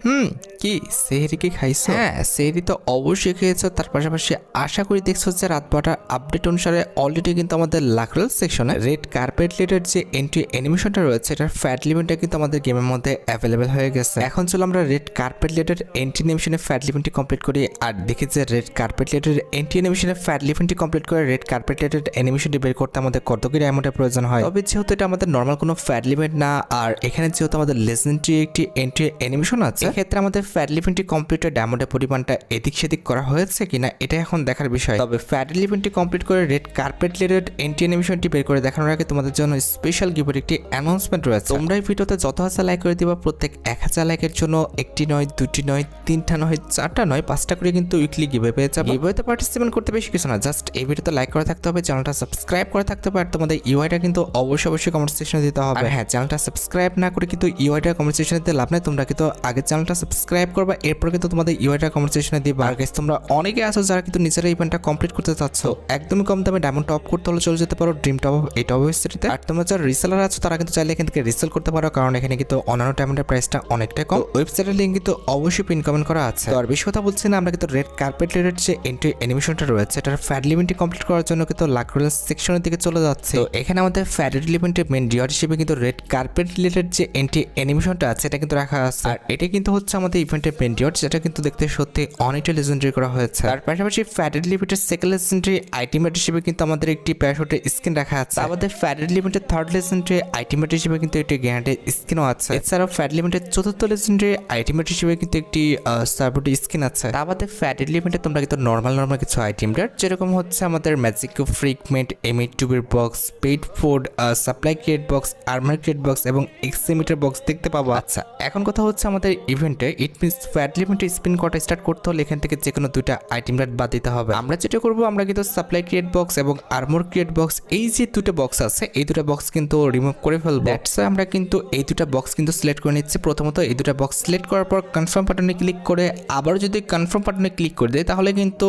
হুম, কি সেহরি কি খাইছো? হ্যাঁ, সেহরি তো অবশ্যই খেয়েছো। তার পাশাপাশি আশা করি দেখছো যে রাত 12টার আপডেট অনুসারে অলরেডি কিন্তু আমাদের লাকরাল সেকশনে রেড কার্পেট রিলেটেড যে এন্ট্রি অ্যানিমেশনটা রয়েছে এটার ফ্যাট লিমিটটা কিন্তু আমাদের গেমের মধ্যে অ্যাভেলেবেল হয়ে গেছে। এখন চলো আমরা রেড কার্পেট রিলেটেড এন্ট্রি অ্যানিমেশনের ফ্যাট লিমিটটি কমপ্লিট করি আর দেখি যে রেড কার্পেট রিলেটেড এন্ট্রি অ্যানিমেশনের ফ্যাট লিমিটটি কমপ্লিট করে রেড কার্পেট রিলেটেড অ্যানিমেশনটি বের করতে আমাদের কত কি অ্যামাউন্টের প্রয়োজন হয়। তবে যেহেতু এটা আমাদের নর্মাল কোনো ফ্যাট লিমিট না, আর এখানে যেহেতু আমাদের লেজেন্ডারি একটি এন্ট্রি অ্যানিমেশন আছে, এক্ষেত্রে আমাদের ফ্যাট লিমিটটি কমপ্লিটের ডায়মন্ডের পরিমাণটা এদিক সেদিক করা হয়েছে কিনা এটা এখন দেখার বিষয়। তবে ফ্যাট লিমিটটি কমপ্লিট করে রেড কার্পেট রিলেটেড এন্ট্রি অ্যানিমেশনটি বের করে দেখানোর আগে তোমাদের জন্য স্পেশাল গিফটের একটি অ্যানাউন্সমেন্ট রয়েছে। তোমরা এই ভিডিওতে যত হাজার লাইক করে দিবা প্রত্যেক 1000 লাইকের জন্য একটি নয়, দুটি নয়, তিনটা নয়, চারটা নয়, 5টা করে কিন্তু উইকলি গিভওয়ে পেয়ে যাবে। গিভওয়েতে পার্টিসিপেট করতে বেশি কিছু না, জাস্ট এই ভিডিওতে লাইক করে থাকতে হবে, চ্যানেলটা সাবস্ক্রাইব করে থাকতে হবে, আর তোমাদের ইউআইটা কিন্তু অবশ্যই কমেন্ট সেকশনে দিতে হবে। হ্যাঁ, চ্যানেলটা সাবস্ক্রাইব না করে কিন্তু ইউআইটা কমেন্ট সেকশনে দিতে লাভ নাই। তোমরা কিন্তু আগে চ্যানেলটা সাবস্ক্রাইব করবা, এরপর কিন্তু তোমাদের ইউআইটা কমেন্ট সেকশনে দিবা। আর গাইস, তোমরা অনেকে আছো যারা কিন্তু নিজেরা ইভেন্টটা কমপ্লিট করতে চাচ্ছ, একদমই কম দামে ডায়মন্ড টপ করতে হলে চলে যেতে পারো ড্রিম টপ এই টপ ওয়েবসাইটে। আর তোমরা যারা রিসেলার আছো তারা কিন্তু চাইলে এখান থেকে রিসেল করতে পারো, কারণ এখানে কিন্তু অন্যান্য ডায়মন্ডের প্রাইসটা অনেকটাই কম। ওয়েবসাইটের লিঙ্ক কিন্তু অবশ্যই পিন কমেন্ট করা আছে। তো আর বেশি কথা বলছি না, আমরা কিন্তু রেড কার্পেট রিলেটেড যে এন্ট্রি অ্যানিমেশনটা রয়েছে এটার ফ্যাট লিমিটটি কমপ্লিট করার জন্য কিন্তু লাকরাল সেকশনের দিকে চলে যাচ্ছে। তো এখানে আমাদের ফ্যাট লিমিটের মেন ডিওর হিসেবে কিন্তু রেড কার্পেট রিলেটেড যে এন্ট্রি অ্যানিমেশনটা আছে এটা কিন্তু রাখা আছে। আর এটা কিন্তু হচ্ছে আমাদের ইভেন্টের মেন ডিওর, যেটা কিন্তু দেখতে সত্যি অনেকটা লেজেন্ডারি করা হয়েছে। তার পাশাপাশি ফ্যাট লিমিটের সেকেন্ড লেজেন্ডারি আইটেমেট হিসেবে কিন্তু আমাদের একটি প্যারাশুটের স্কিন রাখা আছে। আমাদের ফ্যাট লিমিটের থার্ড লেজেন্ডারি আইটেমেট হিসেবে কিন্তু একটি গ্যারান্টেড স্কিনও আছে। এছাড়াও ফ্যাট লিমিটের চতুর্থ লেজেন্ডারি আইটেমেট হিসেবে কিন্তু একটি সার্ভোটি স্কিন আছে। আমাদের ফ্যাট লিমিটে তোমরা কিন্তু নর্মাল কিছু আইটেম যেরকম হচ্ছে আমাদের ম্যাজিক ফ্রিকমেন্ট, এমিট টিউবের box, paid food, supply create box, armour create box এবং এক্সিমিটার বক্স দেখতে পাবো। আচ্ছা, এখন কথা হচ্ছে আমাদের ইভেন্টে ইট মিনস ফ্যাট লিমিটে স্পিন করা স্টার্ট করতে হলে এখান থেকে যে কোনো দুইটা আইটেম বাদ দিতে হবে। আমরা যেটা করবো, আমরা কিন্তু সাপ্লাই ক্রিয়েট বক্স এবং আর্মর ক্রিয়েট বক্স, এই যে দুটো বক্স আছে এই দুটো বক্স কিন্তু রিমুভ করে ফেলবো। দ্যাটস আমরা কিন্তু এই দুটো বক্স কিন্তু সিলেক্ট করে নিচ্ছি। প্রথমত এই দুটো বক্স সিলেক্ট করার পর কনফার্ম বাটনে ক্লিক করে আবার যদি কনফার্ম বাটনে ক্লিক করে দেয় তাহলে কিন্তু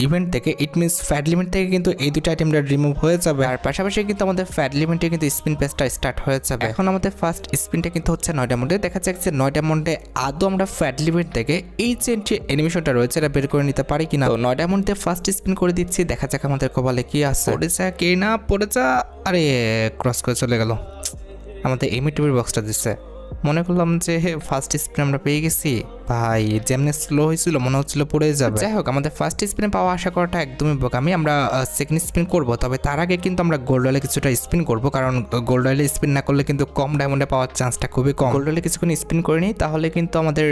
ইভেন্ট থেকে ইট মিনস ফ্যাট লিমিট থেকে কিন্তু এই দুটো আইটেমটা রিমুভ হয়ে যাবে। আর পাশাপাশি কিন্তু আমাদের ফ্যাট লিমিটে কিন্তু স্পিন পেজটা স্টার্ট হয়ে যাবে। এখন আমাদের ফার্স্ট স্পিনটা কিন্তু হচ্ছে 9 ডায়মন্ডে। দেখা যাচ্ছে 9 ডায়মন্ডে আদৌ আমরা ফ্যাট লিমিট থেকে এই যে অ্যানিমেশনটা রয়েছে এটা বের করে নিতে পারি কিনা। তো 9 ডায়মন্ডে ফার্স্ট স্পিন করে দিচ্ছি, দেখা যাক আমাদের কপালে কি আছে। পড়েছে কে না পড়েছে, আরে ক্রস করে চলে গেল। আমাদের এমিটিভির বক্সটা দিচ্ছে, মনে করলাম যে ফার্স্ট স্পিন আমরা পেয়ে গেছি। ভাই যেমনি স্লো হয়েছিল মনে হচ্ছিল পড়ে যাবে। যাই হোক, আমাদের ফার্স্ট স্পিনে পাওয়া আশা করাটা একদমই বোকামি। আমরা সেকেন্ড স্পিন করব, তবে তার আগে কিন্তু আমরা গোল্ড রয়েলে কিছুটা স্পিন করব, কারণ গোল্ড রয়েলে স্পিন না করলে কিন্তু কম ডায়মন্ডে পাওয়ার চান্সটা খুবই কম। গোল্ড রয়েলে কিছুক্ষণ স্পিন করে নিই, তাহলে কিন্তু আমাদের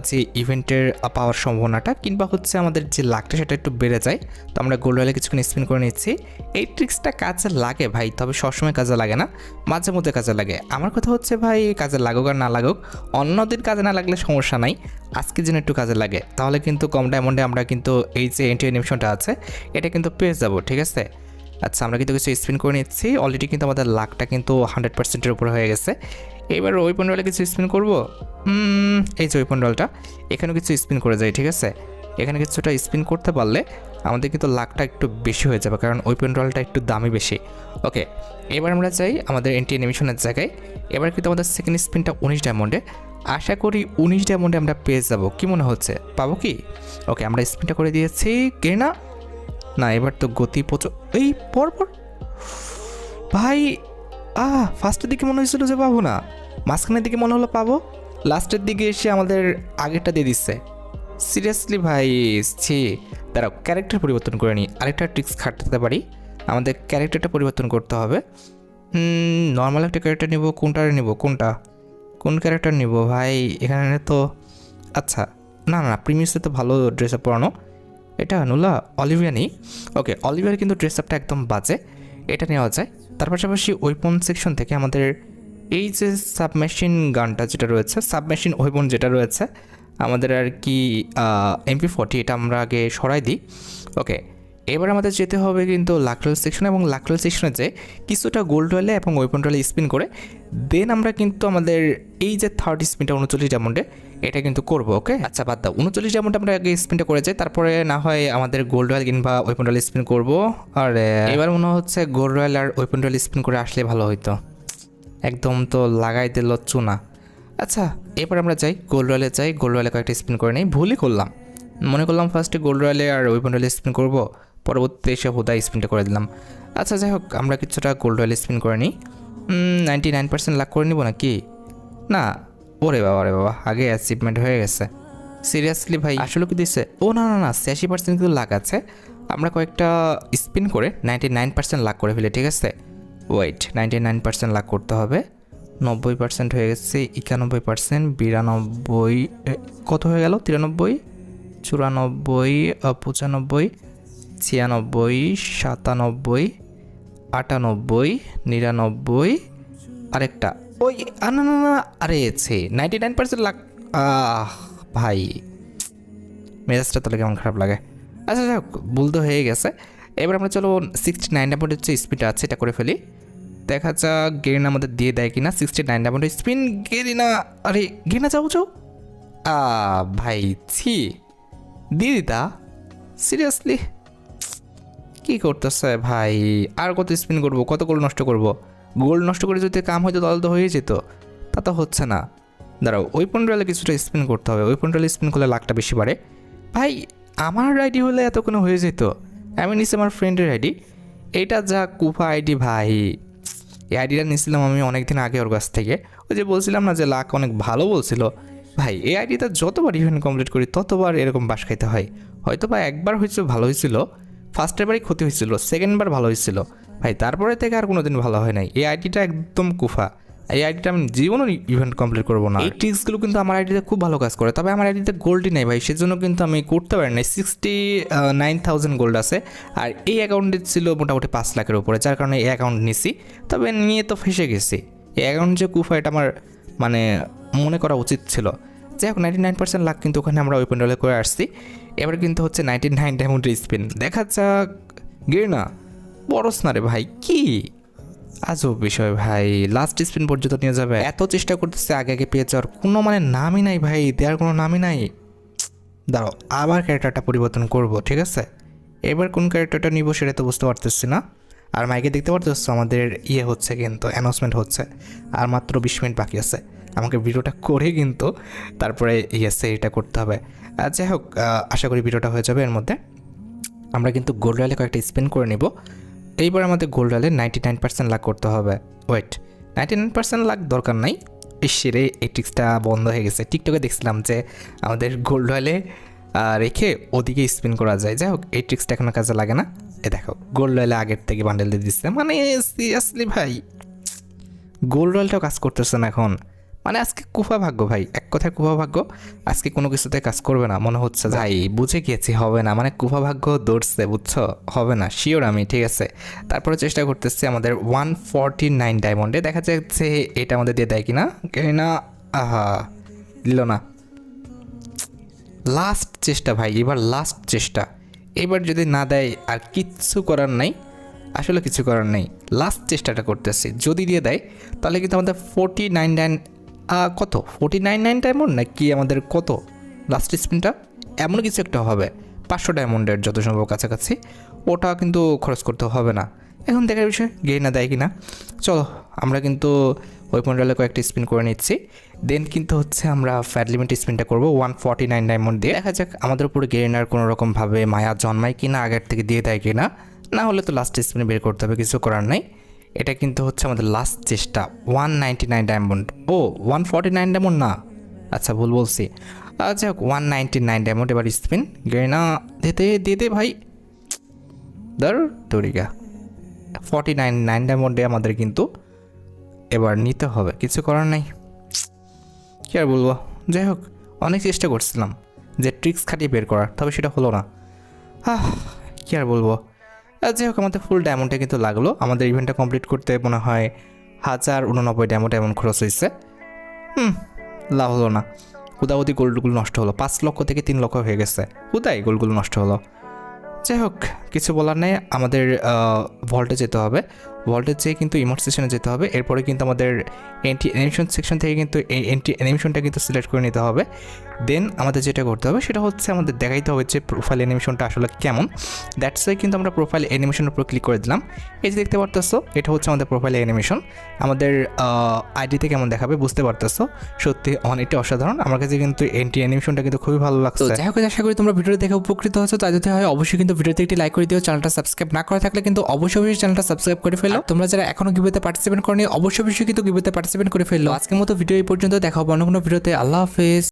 যে ইভেন্টের পাওয়ার সম্ভাবনাটা কিংবা হচ্ছে আমাদের যে লাকটা সেটা একটু বেড়ে যায়। তো আমরা গোল্ড রয়েলে কিছুক্ষণ স্পিন করে নিচ্ছি। এই ট্রিক্সটা কাজে লাগে ভাই, তবে সবসময় কাজে লাগে না, মাঝে মধ্যে কাজে লাগে। আমার কথা হচ্ছে ভাই, কাজে লাগুক আর না লাগুক, অন্যদিন কাজে না লাগলে সমস্যা নাই, আজকে যেন একটু কাজে লাগে, তাহলে কিন্তু কম ডায়মন্ডে আমরা কিন্তু এই যে এন্ট্রি অ্যানিমেশনটা আছে এটা কিন্তু পেয়ে যাবো। ঠিক আছে, আচ্ছা আমরা কিন্তু কিছু স্পিন করে নিচ্ছি। অলরেডি কিন্তু আমাদের লাকটা কিন্তু 100%-এর উপরে হয়ে গেছে। এবার ওয়েপন রয়েলে কিছু স্পিন করব। এই যে ওয়েপন রয়েলটা, এখানে কিছু স্পিন করে যাই। ঠিক আছে, এখানে কিছুটা স্পিন করতে পারলে আমাদের কিন্তু লাকটা একটু বেশি হয়ে যাবে, কারণ ওয়েপন রয়েলটা একটু দামি বেশি। ওকে, এবার আমরা যাই আমাদের এন্ট্রি অ্যানিমেশনের জায়গায়। এবার কিন্তু আমাদের সেকেন্ড স্পিনটা 19 ডায়মন্ডে। আশা করি 19 ডায়মন্ডে আমরা পেয়ে যাব, কি মনে হচ্ছে পাবো কি? ওকে, আমরা স্পিনটা করে দিয়েছি। কে না না, এবার তো গতি এই পরপর ভাই ফার্স্টের দিকে মনে হয়েছিল যে পাবো না, মাঝখানের দিকে মনে হলো পাবো, লাস্টের দিকে এসে আমাদের আগেরটা দিয়ে দিচ্ছে। সিরিয়াসলি ভাই, ছি। দাঁড়াও, ক্যারেক্টার পরিবর্তন করে নিই, আরেকটা ট্রিক্স খাটাতে পারি। আমাদের ক্যারেক্টারটা পরিবর্তন করতে হবে। নর্মাল একটা ক্যারেক্টার নিব, কোন ক্যারেক্টার নিব ভাই? এখানে তো আচ্ছা না না, প্রিমিয়াসে তো ভালো ড্রেস আপ পরানো, এটা নুলা অলিভিয়া নেই। ওকে, অলিভিয়ার কিন্তু ড্রেস আপটা একদম বাজে, এটা নেওয়া যায়। তার পাশাপাশি ওয়েপন সেকশন থেকে আমাদের এই যে সাবমেশিন গানটা যেটা রয়েছে, সাবমেশিন ওয়েপন যেটা রয়েছে আমাদের আর কি MP40, এটা আমরা আগে সরাই দিই। ওকে, এবার আমাদের যেতে হবে কিন্তু লাকরাল সেকশন, এবং লাকরাল সেকশনে যে কিছুটা গোল্ড রয়েলে এবং ওয়েপন রয়েলে স্পিন করে দেন আমরা কিন্তু আমাদের এই যে থার্ড স্পিনটা 39 ডায়মন্ডে এটা কিন্তু করবো। ওকে, আচ্ছা বাদ দাও, 39 ডায়মন্ডে আমরা আগে স্পিনটা করে যাই, তারপরে না হয় আমাদের গোল্ড রয়েল কিংবা ওয়েপন রয়েল স্পিন করবো। আর এবার মনে হচ্ছে গোল্ড রয়েল আর ওয়েপন রয়েল স্পিন করে আসলে ভালো হইতো। একদম তো লাগাই দিল চুনা। আচ্ছা এবার আমরা যাই গোল্ড রয়্যালে যাই, গোল্ড রয়্যালে কয়েকটা স্পিন করে নিই। ভুলই করলাম, মনে করলাম ফার্স্টে গোল্ড রয়্যালে আর ওয়েপন রয়্যালে স্পিন করবো, পরবর্তীতে এসে হুদায় স্পিনটা করে দিলাম। আচ্ছা যাই হোক, আমরা কিছুটা গোল্ড রয়্যালে স্পিন করে নিই। 99% লাখ করে নিব নাকি? না, ওরে বাবা আগে অ্যাচিভমেন্ট হয়ে গেছে। সিরিয়াসলি ভাই আসলে কি দিচ্ছে? ও না না না, 86% কিন্তু লাখ আছে। আমরা কয়েকটা স্পিন করে 99% লাখ করে ফেলি, ঠিক আছে? ওয়েট, 99% লাখ করতে হবে। 90% হয়ে গেছে, 91%, 92, কত হয়ে গেল? 93, 94, 95, 96, 97, 98, 99, আরেকটা ওই না না না, আরে 99% লাখ। ভাই মেজাজটা তাহলে কেমন খারাপ লাগে। আচ্ছা যাই হোক, ভুল তো হয়ে গেছে। এবার আমরা চলো 69 ডায়মন্ডের হচ্ছে স্পিডটা আছে এটা করে ফেলি, দেখা যাক গেরিনা আমাদের দিয়ে দেয় কিনা। 69 ডায়মন্ডের স্পিন, গেরিনা, আরে গেরিনা যাও যাও। ভাই ছি, দিয়ে দিতা? সিরিয়াসলি কি করতেছে ভাই? আর কত স্পিন করবো, কত গোল্ড নষ্ট করবো? গোল্ড নষ্ট করে যদি কাম হয়তো তাহলে তো হয়ে যেত, তা তো হচ্ছে না। দাঁড়াও, ওয়েপন রয়্যালে কিছুটা স্পিন করতে হবে, ওয়েপন রয়্যালে স্পিন করলে লাখটা বেশি বাড়ে। ভাই আমার আইডি হলে এতক্ষণ হয়ে যেত, আমি নিচ্ছি আমার ফ্রেন্ডের আইডি। এইটা যা কুফা আইডি ভাই। এই আইডিটা নিয়েছিলাম আমি অনেক দিন আগে ওর কাছ থেকে, ওই যে বলছিলাম না যে লাখ অনেক ভালো বলছিল। ভাই এই আইডিটা যতবার ইভেন্ট কমপ্লিট করি ততবার এরকম বাস খাইতে হয়। হয়তো বা একবার হয়েছিল ভালো হয়েছিল, ফার্স্টের বারই ক্ষতি হয়েছিল, সেকেন্ডবার ভালো হয়েছিল ভাই, তারপরে থেকে আর কোনো দিন ভালো হয় নাই। এই আইডিটা একদম কুফা, এই আইডিটা আমি জীবনও ইভেন্ট কমপ্লিট করবো না। এই ট্রিক্সগুলো কিন্তু আমার আইডিতে খুব ভালো কাজ করে, তবে আমার আইডিতে গোল্ডই নেই ভাই, সেজন্য কিন্তু আমি করতে পারি না। 69,000 গোল্ড আছে, আর এই অ্যাকাউন্টে ছিল মোটামুটি 5 লাখের উপরে, যার কারণে এই অ্যাকাউন্ট নিছি। তবে নিয়ে তো ফেসে গেছি। এই অ্যাকাউন্ট যে কুফা এটা আমার মানে মনে করা উচিত ছিল। যাই হোক 99% লাখ কিন্তু ওখানে আমরা ওয়েপন রয়্যালে করে আসছি। এবার কিন্তু হচ্ছে 99 ডায়মন্ডের স্পিন, দেখা যাক। গেরিনা বড়স না রে ভাই, কি আজব বিষয় ভাই, লাস্ট স্পিন পর্যন্ত নিয়ে যাবে। এত চেষ্টা করতেছে আগে আগে পেয়ে যাওয়ার, কোনো মানে নামই নাই ভাই, দেওয়ার কোনো নামই নাই। দাঁড়াও, আবার ক্যারেক্টারটা পরিবর্তন করব, ঠিক আছে? এবার কোন ক্যারেক্টারটা নিব সেটা তো বুঝতে পারতেছি না। আর মাইকে দেখতে পারতেছো আমাদের ইয়ে হচ্ছে কিন্তু, অ্যানাউন্সমেন্ট হচ্ছে, আর মাত্র 20 মিনিট বাকি আছে। আমাকে ভিডিওটা করে কিন্তু তারপরে এটা করতে হবে। যাই হোক, আশা করি ভিডিওটা হয়ে যাবে এর মধ্যে। আমরা কিন্তু গোল্ড রয়্যালে কয়েকটা স্পিন করে নেব। এইবার আমাদের গোল্ড রয়্যালে 99% লাখ করতে হবে। ওয়েট, 99% লাখ দরকার নাই। সেরে এই ট্রিক্সটা বন্ধ হয়ে গেছে। টিকটকে দেখছিলাম যে আমাদের গোল্ড রয়্যালে রেখে ওদিকে স্পিন করা যায়। যাই হোক, এই ট্রিক্সটা এখনো কাজে লাগে না। এ দেখো, গোল্ড রয়্যালে আগের থেকে বান্ডেল দিয়ে দিচ্ছে, মানে সিরিয়াসলি ভাই গোল্ড রয়্যালটাও কাজ করতেছে না এখন। মানে আজকে কুফা ভাগ্য ভাই, এক কথায় কুফা ভাগ্য। আজকে কোনো কিছুতে কাজ করবে না মনে হচ্ছে। ভাই বুঝে গিয়েছি হবে না, মানে কুফা ভাগ্য দৌড়ছে, বুঝছো? হবে না শিওর আমি, ঠিক আছে? তারপরে চেষ্টা করতেছি আমাদের 149 ডায়মন্ডে, দেখা যাচ্ছে এটা আমাদের দিয়ে দেয় কিনা। না, আহা দিল না। লাস্ট চেষ্টা ভাই, এবার লাস্ট চেষ্টা। এবার যদি না দেয় আর কিচ্ছু করার নাই, আসলে কিছু করার নেই, লাস্ট চেষ্টাটা করতেছি। যদি দিয়ে দেয় তাহলে কিন্তু আমাদের 49 কত 49 ডায়মন্ড না কি আমাদের কত লাস্ট স্পিনটা, এমন কিছু একটা হবে। 500 ডায়মন্ডের যত সম্ভব কাছাকাছি, ওটা কিন্তু খরচ করতে হবে না। এখন দেখার বিষয় গেরিনা দেয় কিনা। চলো আমরা কিন্তু ওয়েপন রয়্যালে কয়েকটা স্পিন করে নিচ্ছি, দেন কিন্তু হচ্ছে আমরা ফ্যাট লিমিট স্পিনটা করবো 149 ডায়মন্ড দিয়ে। দেখা যাক আমাদের উপরে গেরিনার কোনো রকমভাবে মায়া জন্মায় কিনা, আগের থেকে দিয়ে দেয় কিনা। না হলে তো লাস্ট স্পিনে বের করতে হবে, কিছু করার নাই। এটা কিন্তু হচ্ছে আমাদের লাস্ট চেষ্টা। 199 ডায়মন্ড, ও 149 ডায়মন্ড না, আচ্ছা ভুল বলছি। আচ্ছা 199 ডায়মন্ড। এবার স্পিন, গেরিনা দিয়ে দে ভাই, দরিগা 49 ডায়মন্ডে আমাদের কিন্তু এবার নিতে হবে, কিছু করার নাই, কী আর বলবো। যাই হোক, অনেক চেষ্টা করছিলাম যে ট্রিক্স খাটিয়ে বের করার, তবে সেটা হলো না। কী আর বলবো। যাই হোক, আমাদের ফুল ডায়মন্ডে কিন্তু লাগলো। আমাদের ইভেন্টটা কমপ্লিট করতে মনে হয় 1089 ডায়মন্ড এমন খরচ হয়েছে। লাভ হলো না, হুদাহুদি গোল্ডগুলো নষ্ট হলো। 5 লক্ষ থেকে 3 লক্ষ হয়ে গেছে, হুদাই গোল্ডগুলো নষ্ট হলো। যাই হোক, কিছু বলার নেই, আমাদের ভল্টে যেতে হবে। ভল্টের চেয়ে কিন্তু ইমোট সেকশনে যেতে হবে। এরপরে কিন্তু আমাদের এন্টি অ্যানিমেশন সেকশন থেকে কিন্তু এই এন্টি অ্যানিমেশনটা কিন্তু সিলেক্ট করে নিতে হবে। দেন আমাদের যেটা করতে হবে সেটা হচ্ছে আমাদের দেখাইতে হবে যে প্রোফাইল অ্যানিমেশনটা আসলে কেমন। দ্যাটস ওয়াই কিন্তু আমরা প্রোফাইল অ্যানিমেশনের উপর ক্লিক করে দিলাম। এই যে দেখতে পারতেছো এটা হচ্ছে আমাদের প্রোফাইল অ্যানিমেশন। আমাদের আইডিতে কেমন দেখাবে বুঝতে পারতেছো, সত্যি অনেকটা অসাধারণ। আমার কাছে কিন্তু এন্টি অ্যানিমেশনটা কিন্তু খুবই ভালো লাগছে। যাই হোক, আশা করি তোমরা ভিডিওটি দেখে উপকৃত হয়েছো। তাই যদি হয় অবশ্যই কিন্তু ভিডিওতে একটি লাইক করে দিও। চ্যানেলটা সাবস্ক্রাইব না করা থাকলে কিন্তু অবশ্যই চ্যানেলটা সাবস্ক্রাইব করে ফেলো। তোমরা যারা এখনো গিভওয়েতে পার্টিসিপেট করনি অবশ্যই কিন্তু গিভওয়েতে পার্টিসিপেট করে ফেলো। আজকের মতো ভিডিও এই পর্যন্ত, দেখা হবে অন্য কোনো ভিডিওতে। আল্লাহ হাফেজ।